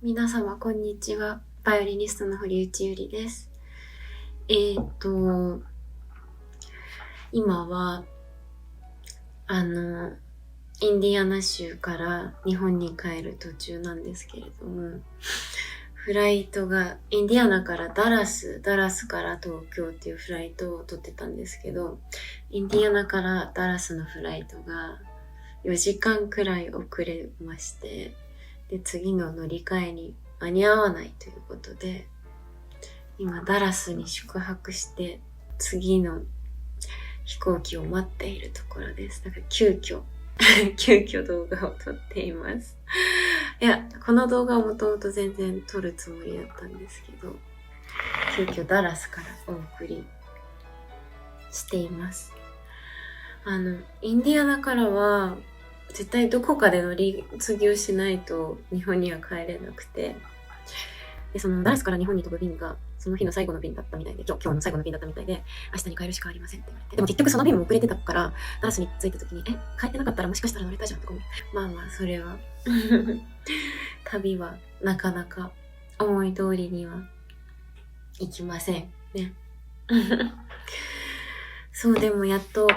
皆様こんにちは。バイオリニストの堀内ゆりです。今はインディアナ州から日本に帰る途中なんですけれども、フライトがインディアナからダラスから東京っていうフライトを取ってたんですけど、インディアナからダラスのフライトが4時間くらい遅れまして、で次の乗り換えに間に合わないということで、今ダラスに宿泊して次の飛行機を待っているところです。だから急遽動画を撮っています。いや、この動画はもともと全然撮るつもりだったんですけど、急遽ダラスからお送りしています。インディアナからは絶対どこかで乗り継ぎをしないと日本には帰れなくて、でそのダラスから日本に飛ぶ便がその日の最後の便だったみたいで、今日の最後の便だったみたいで、明日に帰るしかありませんって言われて、でも結局その便も遅れてたから、ダラスに着いた時に帰ってなかったらもしかしたら乗れたじゃんとか思って、まあそれは旅はなかなか思い通りにはいきませんね。そう、でもやっと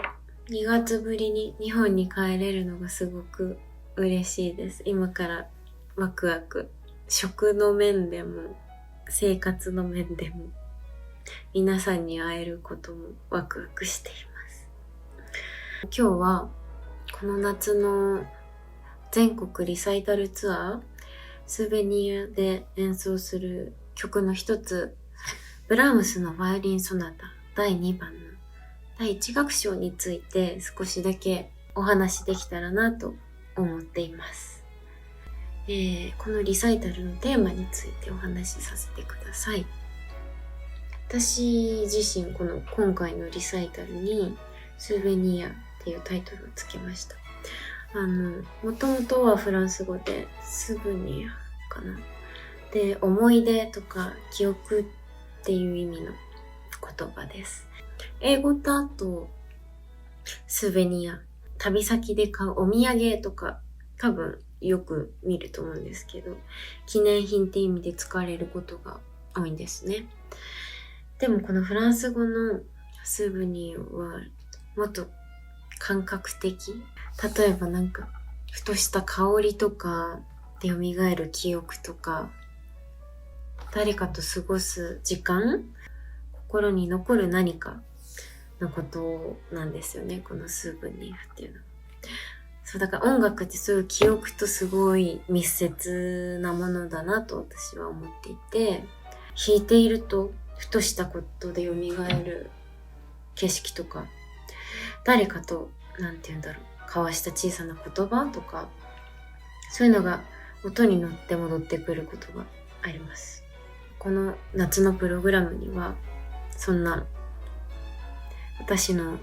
2月ぶりに日本に帰れるのがすごく嬉しいです。今からワクワク。食の面でも生活の面でも皆さんに会えることもワクワクしています。今日はこの夏の全国リサイタルツアースーベニアで演奏する曲の一つ、ブラームスのバイオリンソナタ第2番の第1楽章について少しだけお話できたらなと思っています。このリサイタルのテーマについてお話しさせてください。私自身今回のリサイタルにスーベニアっていうタイトルをつけました。もともとはフランス語でスーベニアかな。で、思い出とか記憶っていう意味の言葉です。英語だとスーベニア、旅先で買うお土産とか多分よく見ると思うんですけど、記念品って意味で使われることが多いんですね。でもこのフランス語のスーベニアはもっと感覚的。例えばふとした香りとかで蘇る記憶とか、誰かと過ごす時間、心に残る何かのことなんですよね、このスーベニアっていうのは。そう、だから音楽ってそういう記憶とすごい密接なものだなと私は思っていて、弾いているとふとしたことで蘇る景色とか、誰かと交わした小さな言葉とか、そういうのが音に乗って戻ってくることがあります。この夏のプログラムにはそんな私の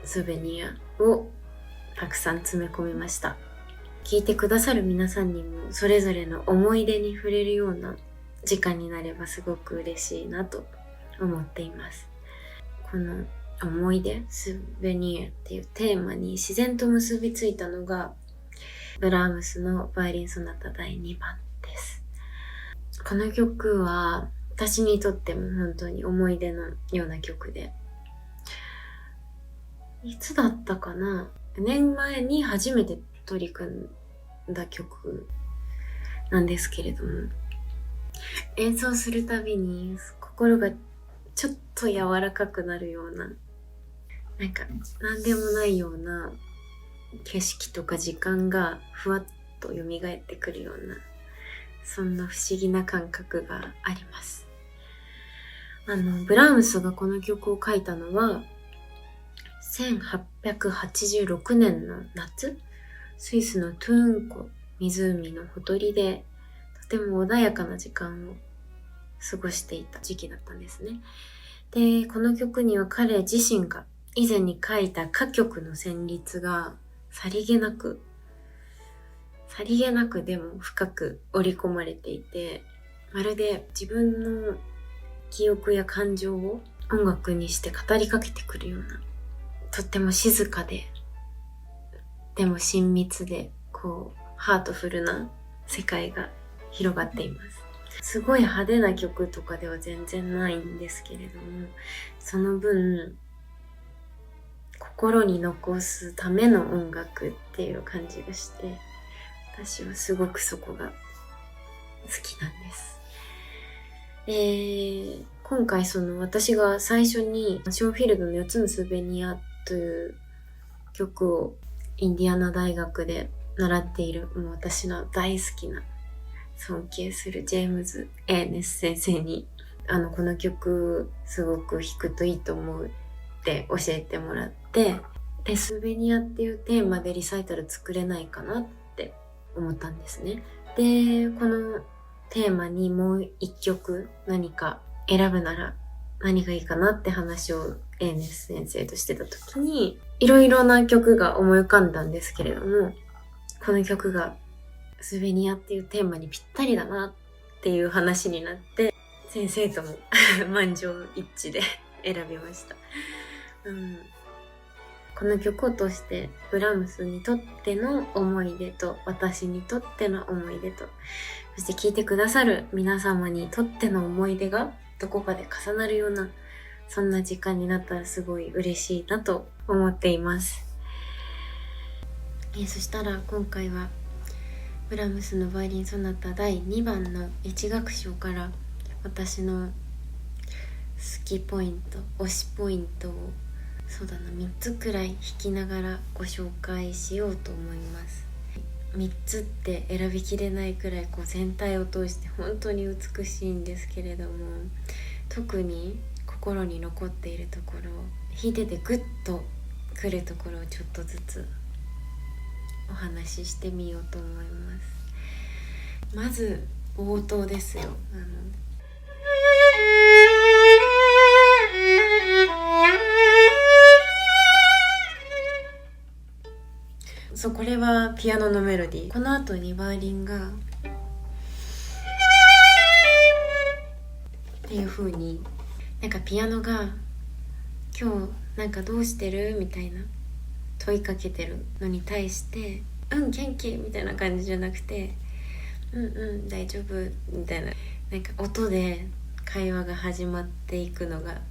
スーベニアをたくさん詰め込みました。聞いてくださる皆さんにもそれぞれの思い出に触れるような時間になればすごく嬉しいなと思っています。この思い出、スーベニアっていうテーマに自然と結びついたのがブラームスのバイオリンソナタ第2番です。この曲は私にとっても本当に思い出のような曲で、いつだったかな、4年前に初めて取り組んだ曲なんですけれども、演奏するたびに心がちょっと柔らかくなるような、なんでもないような景色とか時間がふわっと蘇ってくるような、そんな不思議な感覚があります。ブラームスがこの曲を書いたのは1886年の夏、スイスのトゥーン湖湖のほとりでとても穏やかな時間を過ごしていた時期だったんですね。で、この曲には彼自身が以前に書いた歌曲の旋律がさりげなくでも深く織り込まれていて、まるで自分の記憶や感情を音楽にして語りかけてくるような、とっても静かでも親密でハートフルな世界が広がっています。すごい派手な曲とかでは全然ないんですけれども、その分心に残すための音楽っていう感じがして、私はすごくそこが好きなんです。今回私が最初にショーンフィールドの4つのスーベニアという曲をインディアナ大学で習っている、もう私の大好きな尊敬するジェームズ・エーネス先生にこの曲すごく弾くといいと思うって教えてもらって、でスーベニアっていうテーマでリサイタル作れないかなって思ったんですね。でこのテーマにもう一曲何か選ぶなら何がいいかなって話をエーネス先生としてた時に、いろいろな曲が思い浮かんだんですけれども、この曲がスーベニアっていうテーマにぴったりだなっていう話になって、先生とも満場一致で選びました。この曲を通してブラームスにとっての思い出と私にとっての思い出と、そして聴いてくださる皆様にとっての思い出がどこかで重なるような、そんな時間になったらすごい嬉しいなと思っています。そしたら今回はブラームスのバイオリンソナタ第2番の1楽章から私の好きポイント、推しポイントをそうだな3つくらい弾きながらご紹介しようと思います。3つって選びきれないくらい全体を通して本当に美しいんですけれども、特に心に残っているところ、弾いててグッとくるところをちょっとずつお話ししてみようと思います。まず冒頭ですよ。これはピアノのメロディー。この後にバイオリンがっていう風にピアノが今日どうしてるみたいな問いかけてるのに対して元気みたいな感じじゃなくて大丈夫みたいな音で会話が始まっていくのが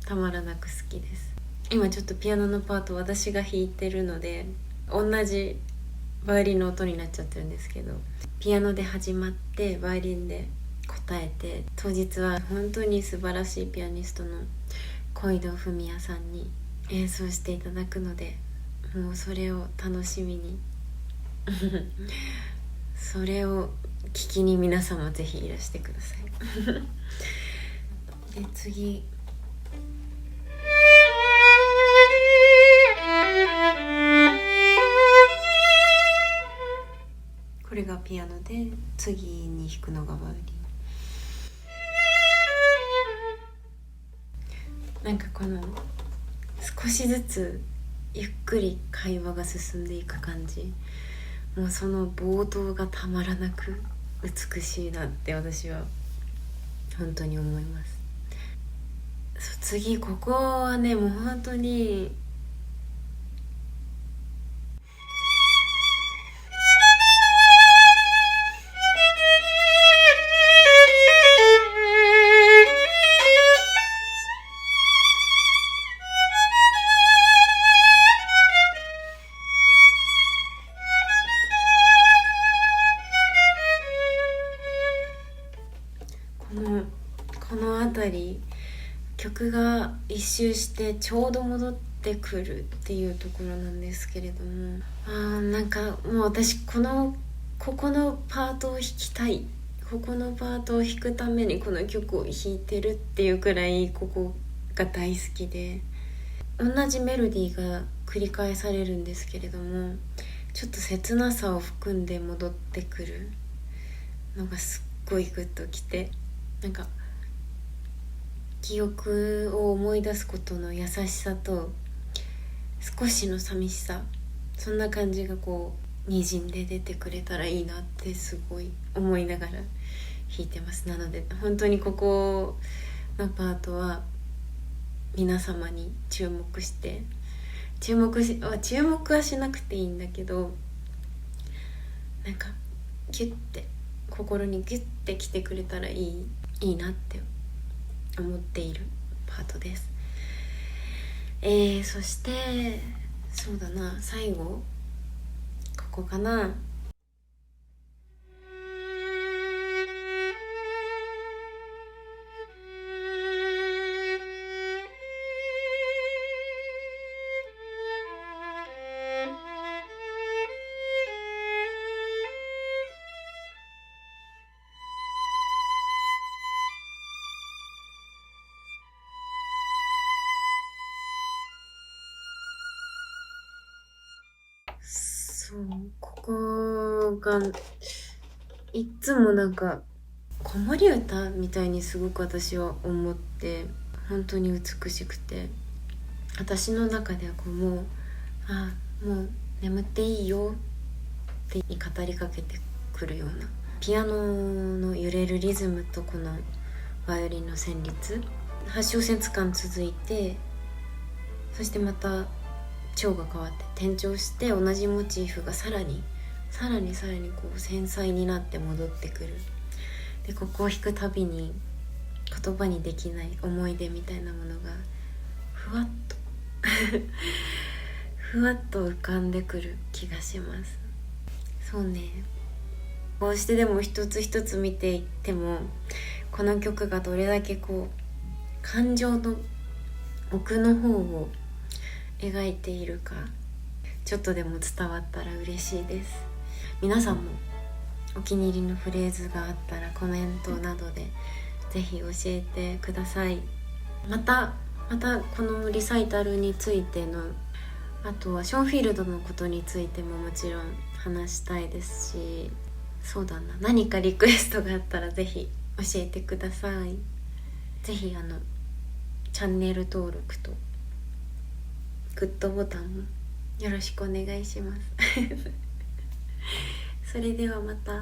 たまらなく好きです。今ちょっとピアノのパート私が弾いてるので同じバイオリンの音になっちゃってるんですけど、ピアノで始まってバイオリンで答えて、当日は本当に素晴らしいピアニストの小井戸文也さんに演奏していただくので、もうそれを楽しみにそれを聞きに皆様ぜひいらしてくださいで次これがピアノで、次に弾くのがバイオリン。この少しずつゆっくり会話が進んでいく感じ、もうその冒頭がたまらなく美しいなって私は本当に思います。次ここはね、もう本当にこの辺り曲が一周してちょうど戻ってくるっていうところなんですけれども、もう私ここのパートを弾きたい、ここのパートを弾くためにこの曲を弾いてるっていうくらいここが大好きで、同じメロディーが繰り返されるんですけれども、ちょっと切なさを含んで戻ってくるのがすっごいグッときて、記憶を思い出すことの優しさと少しの寂しさ、そんな感じが滲んで出てくれたらいいなってすごい思いながら弾いてます。なので本当にここのパートは皆様に注目はしなくていいんだけど、ギュッて心にギュッてきてくれたらいいなって思っているパートです。そしてそうだな、最後ここかな。そう、ここがいつもなんか子守歌みたいにすごく私は思って、本当に美しくて、私の中ではこうもう眠っていいよって語りかけてくるような、ピアノの揺れるリズムとこのバイオリンの旋律、8小節間続いて、そしてまた調が変わって転調して、同じモチーフがさらにこう繊細になって戻ってくる。でここを弾くたびに言葉にできない思い出みたいなものがふわっとふわっと浮かんでくる気がします。そうね、こうしてでも一つ一つ見ていっても、この曲がどれだけこう感情の奥の方を描いているか、ちょっとでも伝わったら嬉しいです。皆さんもお気に入りのフレーズがあったらコメントなどでぜひ教えてください。またこのリサイタルについての、あとはショーンフィールドのことについてももちろん話したいですし、そうだな、何かリクエストがあったらぜひ教えてください。ぜひチャンネル登録とグッドボタンもよろしくお願いしますそれではまた。